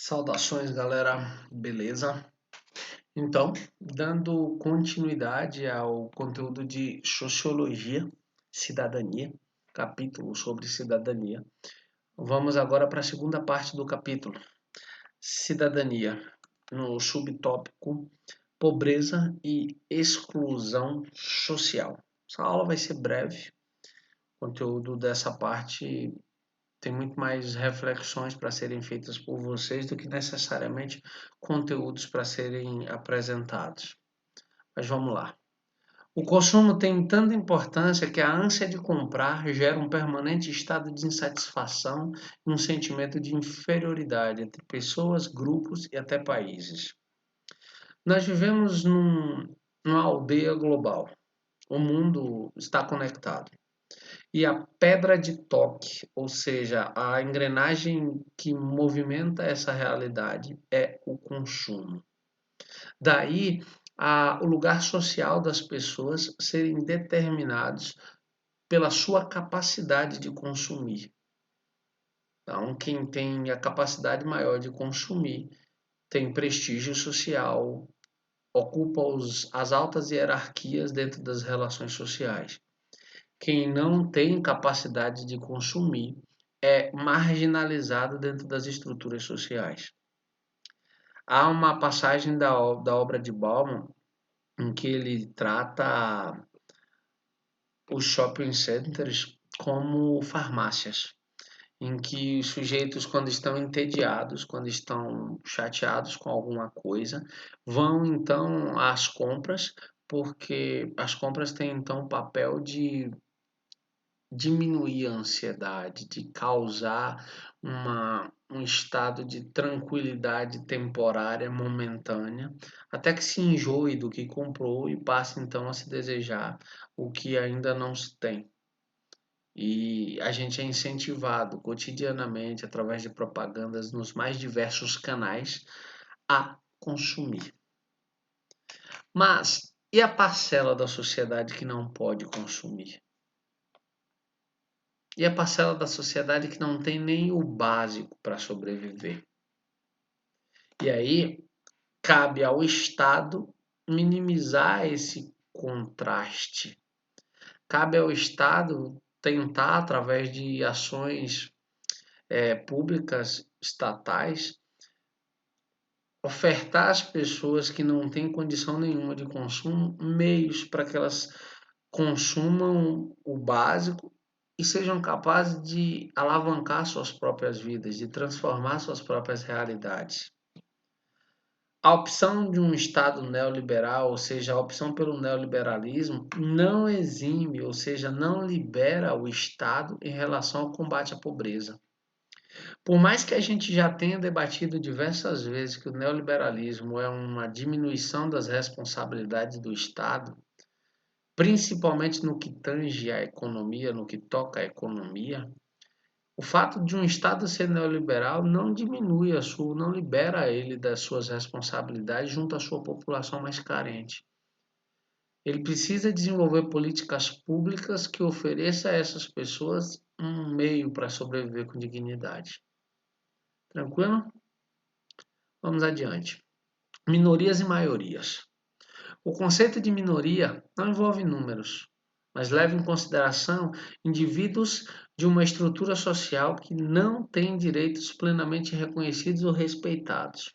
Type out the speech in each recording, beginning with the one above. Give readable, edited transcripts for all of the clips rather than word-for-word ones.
Saudações, galera, beleza? Então, dando continuidade ao conteúdo de Sociologia, Cidadania, capítulo sobre cidadania, vamos agora para a segunda parte do capítulo, Cidadania, no subtópico Pobreza e Exclusão Social. Essa aula vai ser breve, o conteúdo dessa parte tem muito mais reflexões para serem feitas por vocês do que necessariamente conteúdos para serem apresentados. Mas vamos lá. O consumo tem tanta importância que a ânsia de comprar gera um permanente estado de insatisfação e um sentimento de inferioridade entre pessoas, grupos e até países. Nós vivemos numa aldeia global. O mundo está conectado. E a pedra de toque, ou seja, a engrenagem que movimenta essa realidade é o consumo. Daí, o lugar social das pessoas serem determinados pela sua capacidade de consumir. Então, quem tem a capacidade maior de consumir tem prestígio social, ocupa as altas hierarquias dentro das relações sociais. Quem não tem capacidade de consumir é marginalizado dentro das estruturas sociais. Há uma passagem da obra de Bauman em que ele trata os shopping centers como farmácias, em que os sujeitos, quando estão entediados, quando estão chateados com alguma coisa, vão então às compras, porque as compras têm então o papel de diminuir a ansiedade, de causar um estado de tranquilidade temporária, momentânea, até que se enjoe do que comprou e passe então a se desejar o que ainda não se tem. E a gente é incentivado cotidianamente, através de propagandas nos mais diversos canais, a consumir. Mas e a parcela da sociedade que não pode consumir? E a parcela da sociedade que não tem nem o básico para sobreviver? E aí cabe ao Estado minimizar esse contraste. Cabe ao Estado tentar, através de ações públicas, estatais, ofertar às pessoas que não têm condição nenhuma de consumo meios para que elas consumam o básico e sejam capazes de alavancar suas próprias vidas, de transformar suas próprias realidades. A opção de um Estado neoliberal, ou seja, a opção pelo neoliberalismo, não exime, ou seja, não libera o Estado em relação ao combate à pobreza. Por mais que a gente já tenha debatido diversas vezes que o neoliberalismo é uma diminuição das responsabilidades do Estado, principalmente no que tange à economia, no que toca à economia, o fato de um Estado ser neoliberal não diminui não libera ele das suas responsabilidades junto à sua população mais carente. Ele precisa desenvolver políticas públicas que ofereçam a essas pessoas um meio para sobreviver com dignidade. Tranquilo? Vamos adiante. Minorias e maiorias. O conceito de minoria não envolve números, mas leva em consideração indivíduos de uma estrutura social que não tem direitos plenamente reconhecidos ou respeitados.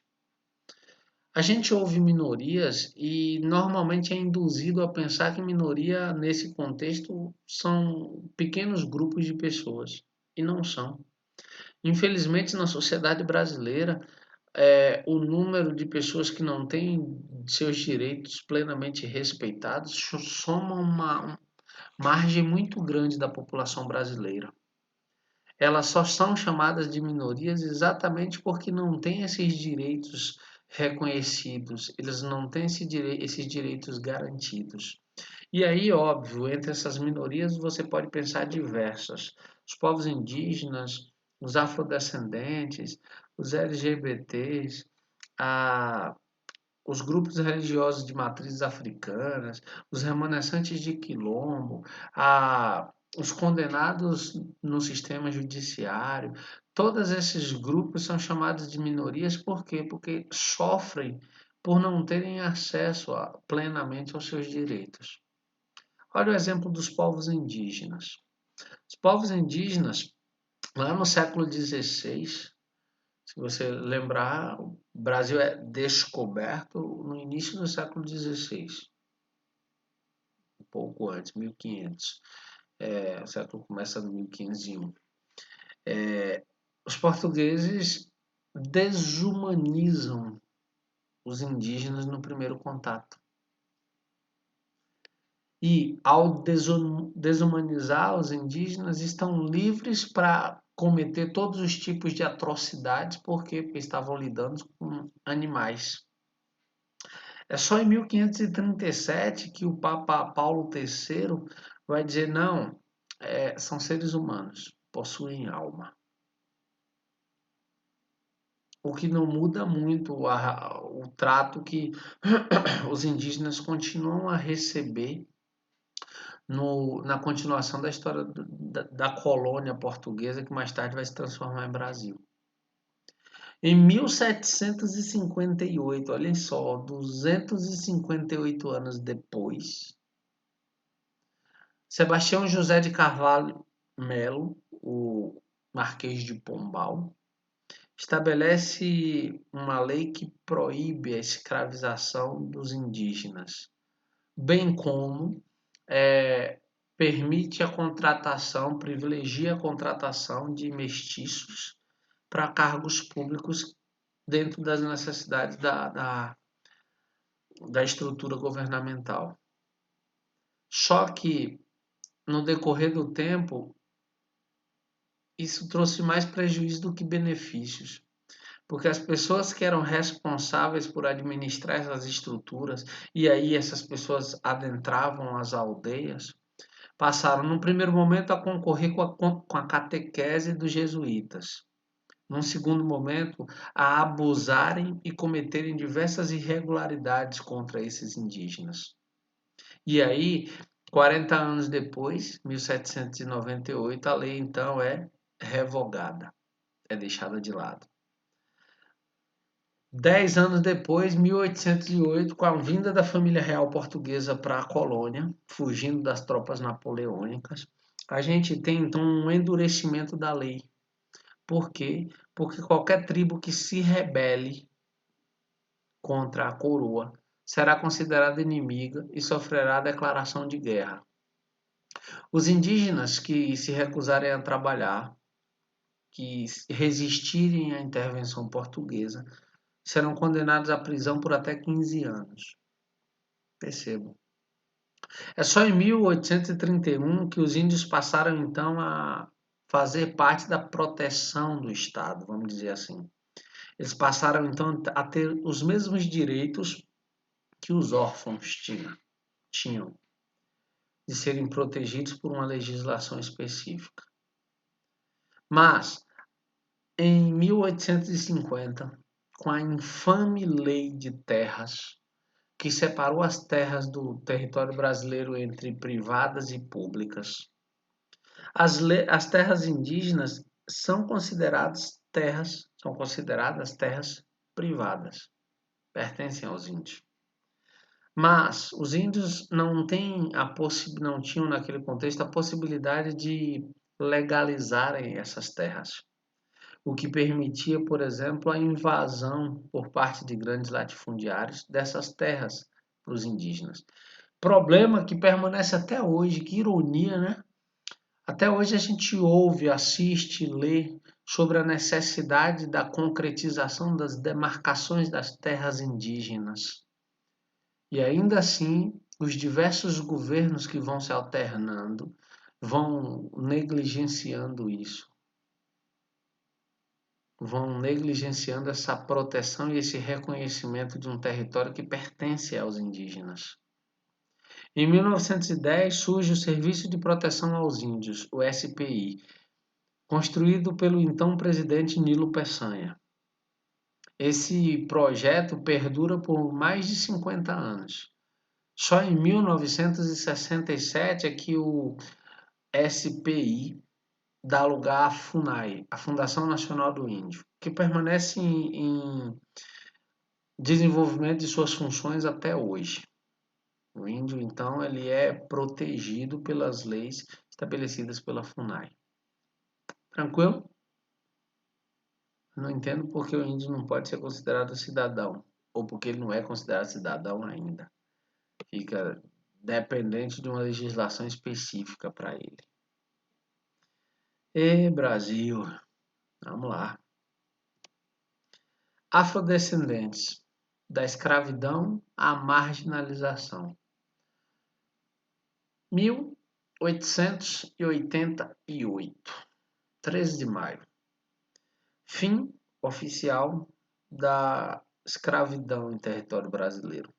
A gente ouve minorias e normalmente é induzido a pensar que minoria, nesse contexto, são pequenos grupos de pessoas, e não são. Infelizmente, na sociedade brasileira, o número de pessoas que não têm seus direitos plenamente respeitados soma uma margem muito grande da população brasileira. Elas só são chamadas de minorias exatamente porque não têm esses direitos reconhecidos, eles não têm esses direitos garantidos. E aí, óbvio, entre essas minorias você pode pensar diversas. Os povos indígenas, os afrodescendentes, os LGBTs, os grupos religiosos de matrizes africanas, os remanescentes de quilombo, os condenados no sistema judiciário, todos esses grupos são chamados de minorias por quê? Porque sofrem por não terem acesso plenamente aos seus direitos. Olha o exemplo dos povos indígenas. Os povos indígenas, lá no século XVI, se você lembrar, o Brasil é descoberto no início do século XVI, um pouco antes, 1500. O século começa no 1501. Os portugueses desumanizam os indígenas no primeiro contato. E, ao desumanizar os indígenas, estão livres para cometer todos os tipos de atrocidades, porque estavam lidando com animais. É só em 1537 que o Papa Paulo III vai dizer, não, são seres humanos, possuem alma. O que não muda muito o trato que os indígenas continuam a receber na continuação da história da colônia portuguesa, que mais tarde vai se transformar em Brasil. Em 1758, olhem só, 258 anos depois, Sebastião José de Carvalho Melo, o Marquês de Pombal, estabelece uma lei que proíbe a escravização dos indígenas, bem como permite a contratação, privilegia a contratação de mestiços para cargos públicos dentro das necessidades da estrutura governamental. Só que, no decorrer do tempo, isso trouxe mais prejuízo do que benefícios, porque as pessoas que eram responsáveis por administrar essas estruturas, e aí essas pessoas adentravam as aldeias, passaram, no primeiro momento, a concorrer com a catequese dos jesuítas. Num segundo momento, a abusarem e cometerem diversas irregularidades contra esses indígenas. E aí, 40 anos depois, 1798, a lei então é revogada, é deixada de lado. 10 anos depois, 1808, com a vinda da família real portuguesa para a colônia, fugindo das tropas napoleônicas, a gente tem então um endurecimento da lei. Por quê? Porque qualquer tribo que se rebele contra a coroa será considerada inimiga e sofrerá a declaração de guerra. Os indígenas que se recusarem a trabalhar, que resistirem à intervenção portuguesa, serão condenados à prisão por até 15 anos. Percebam. É só em 1831 que os índios passaram então a fazer parte da proteção do Estado, vamos dizer assim. Eles passaram então a ter os mesmos direitos que os órfãos tinham, de serem protegidos por uma legislação específica. Mas, em 1850, com a infame Lei de Terras, que separou as terras do território brasileiro entre privadas e públicas, as terras indígenas são consideradas terras privadas, pertencem aos índios. Mas os índios não tinham naquele contexto a possibilidade de legalizarem essas terras, o que permitia, por exemplo, a invasão por parte de grandes latifundiários dessas terras para os indígenas. Problema que permanece até hoje, que ironia, né? Até hoje a gente ouve, assiste, lê sobre a necessidade da concretização das demarcações das terras indígenas. E ainda assim, os diversos governos que vão se alternando vão negligenciando isso. Vão negligenciando essa proteção e esse reconhecimento de um território que pertence aos indígenas. Em 1910 surge o Serviço de Proteção aos Índios, o SPI, construído pelo então presidente Nilo Peçanha. Esse projeto perdura por mais de 50 anos. Só em 1967 é que o SPI dá lugar à FUNAI, a Fundação Nacional do Índio, que permanece em desenvolvimento de suas funções até hoje. O índio, então, ele é protegido pelas leis estabelecidas pela FUNAI. Tranquilo? Não entendo porque o índio não pode ser considerado cidadão, ou porque ele não é considerado cidadão ainda. Fica dependente de uma legislação específica para ele. E Brasil, vamos lá. Afrodescendentes, da escravidão à marginalização. 1888, 13 de maio. Fim oficial da escravidão em território brasileiro.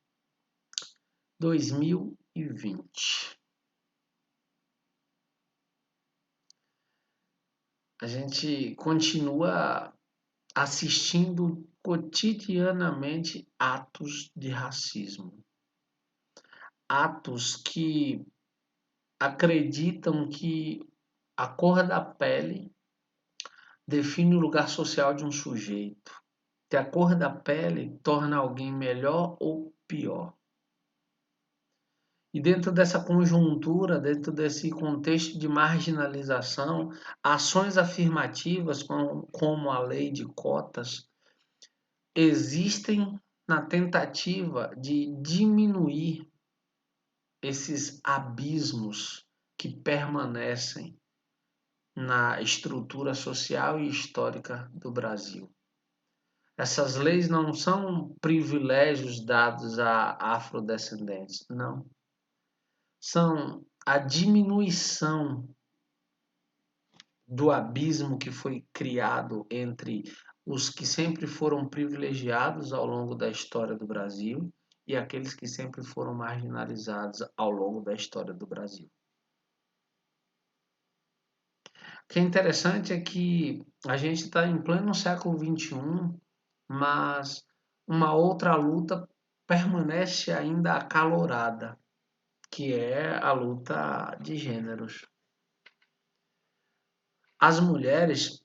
2020. A gente continua assistindo cotidianamente atos de racismo. Atos que acreditam que a cor da pele define o lugar social de um sujeito, que a cor da pele torna alguém melhor ou pior. E dentro dessa conjuntura, dentro desse contexto de marginalização, ações afirmativas, como a lei de cotas, existem na tentativa de diminuir esses abismos que permanecem na estrutura social e histórica do Brasil. Essas leis não são privilégios dados a afrodescendentes, não. São a diminuição do abismo que foi criado entre os que sempre foram privilegiados ao longo da história do Brasil e aqueles que sempre foram marginalizados ao longo da história do Brasil. O que é interessante é que a gente está em pleno século XXI, mas uma outra luta permanece ainda acalorada, que é a luta de gêneros. As mulheres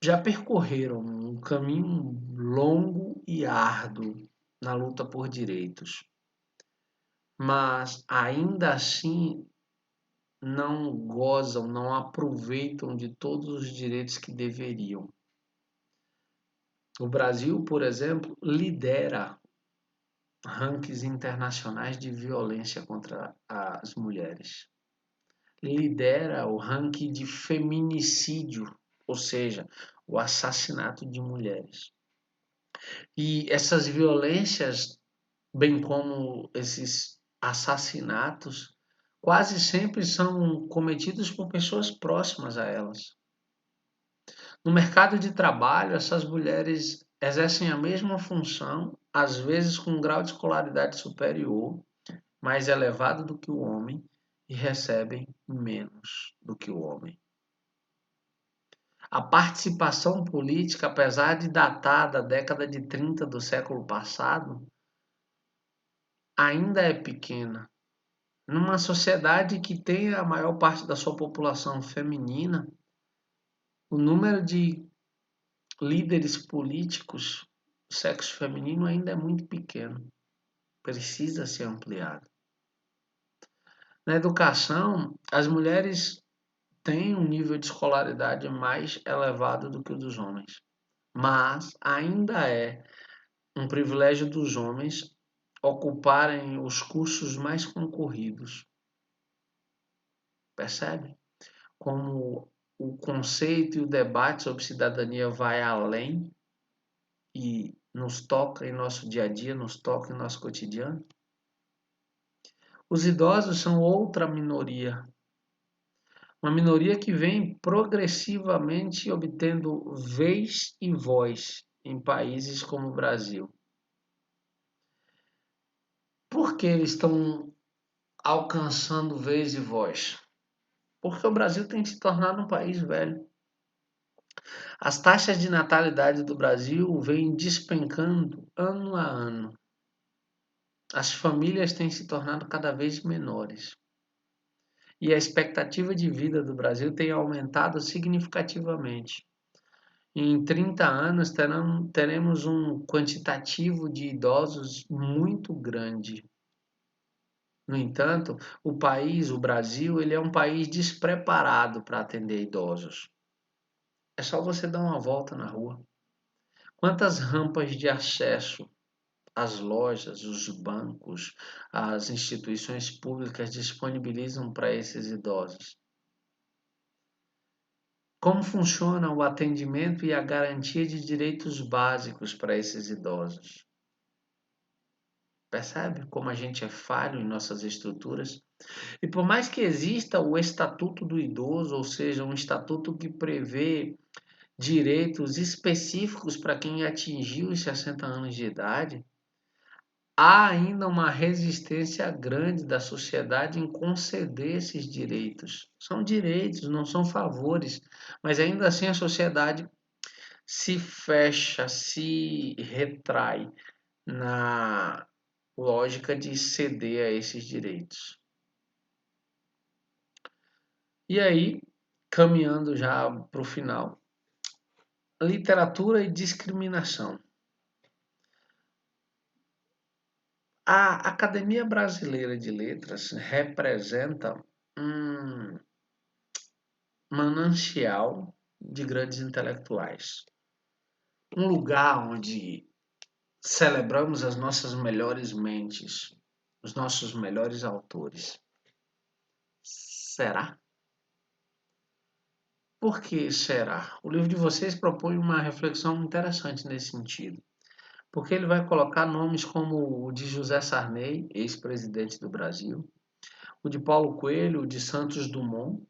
já percorreram um caminho longo e árduo na luta por direitos, mas ainda assim não gozam, não aproveitam de todos os direitos que deveriam. O Brasil, por exemplo, lidera rankings internacionais de violência contra as mulheres. Lidera o ranking de feminicídio, ou seja, o assassinato de mulheres. E essas violências, bem como esses assassinatos, quase sempre são cometidos por pessoas próximas a elas. No mercado de trabalho, essas mulheres exercem a mesma função, às vezes com um grau de escolaridade superior, mais elevado do que o homem, e recebem menos do que o homem. A participação política, apesar de datar da década de 30 do século passado, ainda é pequena. Numa sociedade que tem a maior parte da sua população feminina, o número de líderes políticos do sexo feminino ainda é muito pequeno. Precisa ser ampliado. Na educação, as mulheres têm um nível de escolaridade mais elevado do que o dos homens, mas ainda é um privilégio dos homens ocuparem os cursos mais concorridos. Percebe? Como o conceito e o debate sobre cidadania vai além e nos toca em nosso dia a dia, nos toca em nosso cotidiano. Os idosos são outra minoria. Uma minoria que vem progressivamente obtendo vez e voz em países como o Brasil. Por que eles estão alcançando vez e voz? Porque o Brasil tem se tornado um país velho. As taxas de natalidade do Brasil vêm despencando ano a ano. As famílias têm se tornado cada vez menores. e a expectativa de vida do Brasil tem aumentado significativamente. Em 30 anos teremos um quantitativo de idosos muito grande. No entanto, o Brasil, ele é um país despreparado para atender idosos. É só você dar uma volta na rua. Quantas rampas de acesso às lojas, os bancos, as instituições públicas disponibilizam para esses idosos? Como funciona o atendimento e a garantia de direitos básicos para esses idosos? Percebe como a gente é falho em nossas estruturas? E por mais que exista o Estatuto do Idoso, ou seja, um estatuto que prevê direitos específicos para quem atingiu os 60 anos de idade, há ainda uma resistência grande da sociedade em conceder esses direitos. São direitos, não são favores, mas ainda assim a sociedade se fecha, se retrai na lógica de ceder a esses direitos. E aí, caminhando já para o final, literatura e discriminação. A Academia Brasileira de Letras representa um manancial de grandes intelectuais. Um lugar onde celebramos as nossas melhores mentes, os nossos melhores autores. Será? Por que será? O livro de vocês propõe uma reflexão interessante nesse sentido, porque ele vai colocar nomes como o de José Sarney, ex-presidente do Brasil, o de Paulo Coelho, o de Santos Dumont.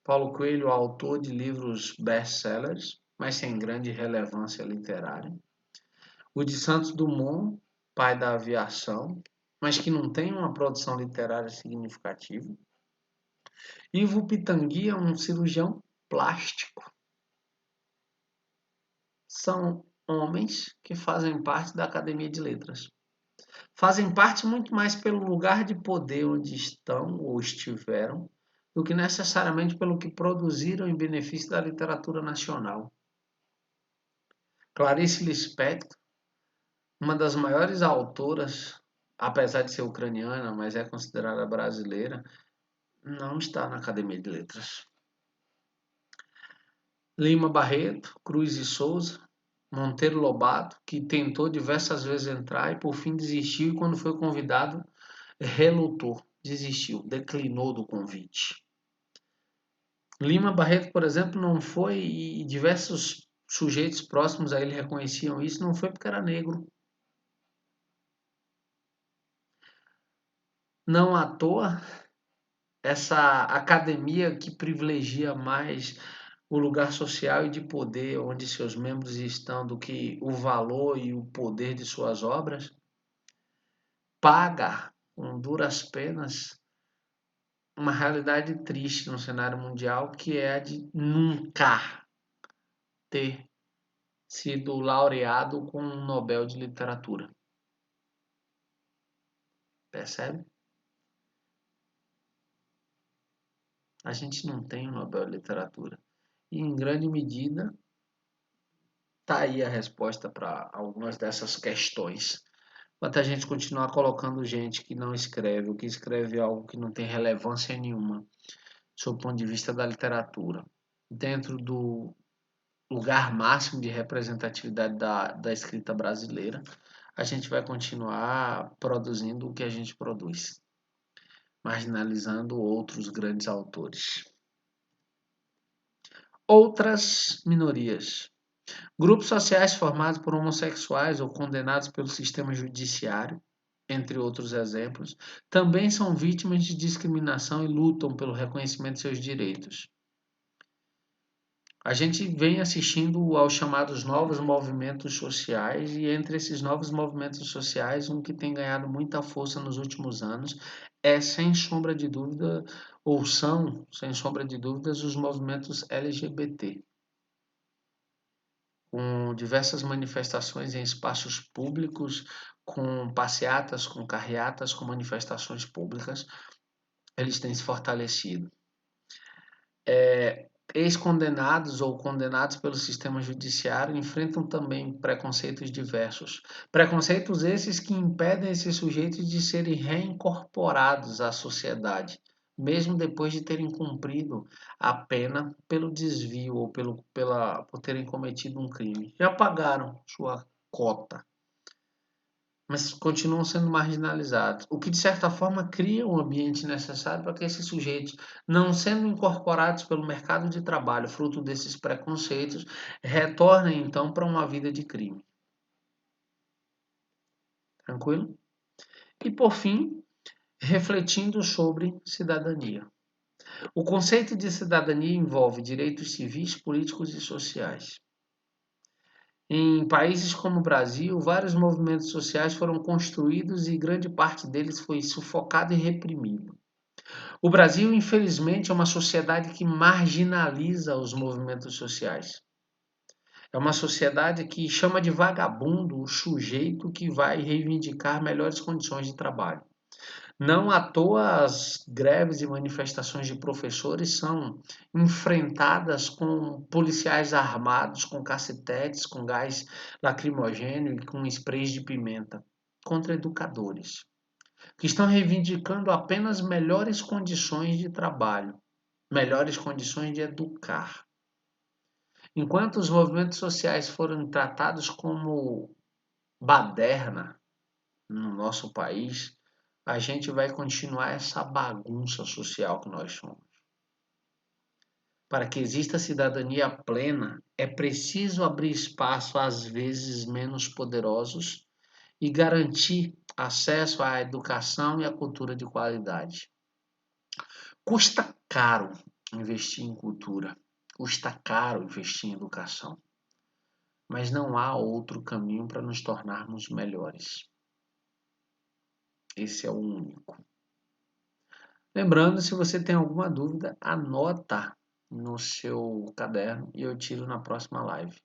Paulo Coelho, autor de livros best-sellers, mas sem grande relevância literária. O de Santos Dumont, pai da aviação, mas que não tem uma produção literária significativa. Ivo Pitangui é um cirurgião plástico. São homens que fazem parte da Academia de Letras. Fazem parte muito mais pelo lugar de poder onde estão ou estiveram, do que necessariamente pelo que produziram em benefício da literatura nacional. Clarice Lispector, uma das maiores autoras, apesar de ser ucraniana, mas é considerada brasileira, não está na Academia de Letras. Lima Barreto, Cruz e Souza, Monteiro Lobato, que tentou diversas vezes entrar e por fim desistiu, e quando foi convidado, relutou, desistiu, declinou do convite. Lima Barreto, por exemplo, não foi, e diversos sujeitos próximos a ele reconheciam isso, não foi porque era negro. Não à toa, essa academia que privilegia mais o lugar social e de poder onde seus membros estão do que o valor e o poder de suas obras, paga com duras penas uma realidade triste no cenário mundial, que é a de nunca ter sido laureado com um Nobel de Literatura. Percebe? A gente não tem um Nobel de Literatura. E em grande medida está aí a resposta para algumas dessas questões. Enquanto a gente continuar colocando gente que não escreve, ou que escreve algo que não tem relevância nenhuma, sob o ponto de vista da literatura, dentro do lugar máximo de representatividade da escrita brasileira, a gente vai continuar produzindo o que a gente produz, marginalizando outros grandes autores. Outras minorias. Grupos sociais formados por homossexuais ou condenados pelo sistema judiciário, entre outros exemplos, também são vítimas de discriminação e lutam pelo reconhecimento de seus direitos. A gente vem assistindo aos chamados novos movimentos sociais, e entre esses novos movimentos sociais, um que tem ganhado muita força nos últimos anos é, sem sombra de dúvida, ou são, sem sombra de dúvidas, os movimentos LGBT, com diversas manifestações em espaços públicos, com passeatas, com carreatas, com manifestações públicas, eles têm se fortalecido. Ex-condenados ou condenados pelo sistema judiciário enfrentam também preconceitos diversos. Preconceitos esses que impedem esses sujeitos de serem reincorporados à sociedade, mesmo depois de terem cumprido a pena pelo desvio ou por terem cometido um crime. Já pagaram sua cota, mas continuam sendo marginalizados, o que de certa forma cria um ambiente necessário para que esses sujeitos, não sendo incorporados pelo mercado de trabalho, fruto desses preconceitos, retornem então para uma vida de crime. Tranquilo? E por fim, refletindo sobre cidadania. O conceito de cidadania envolve direitos civis, políticos e sociais. Em países como o Brasil, vários movimentos sociais foram construídos e grande parte deles foi sufocado e reprimido. O Brasil, infelizmente, é uma sociedade que marginaliza os movimentos sociais. É uma sociedade que chama de vagabundo o sujeito que vai reivindicar melhores condições de trabalho. Não à toa as greves e manifestações de professores são enfrentadas com policiais armados, com cacetetes, com gás lacrimogêneo e com sprays de pimenta, contra educadores, que estão reivindicando apenas melhores condições de trabalho, melhores condições de educar. Enquanto os movimentos sociais foram tratados como baderna no nosso país, a gente vai continuar essa bagunça social que nós somos. Para que exista cidadania plena, é preciso abrir espaço às vezes menos poderosos e garantir acesso à educação e à cultura de qualidade. Custa caro investir em cultura, custa caro investir em educação, mas não há outro caminho para nos tornarmos melhores. Esse é o único. Lembrando, se você tem alguma dúvida, anota no seu caderno e eu tiro na próxima live.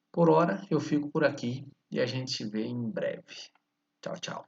Por hora, eu fico por aqui e a gente se vê em breve. Tchau, tchau.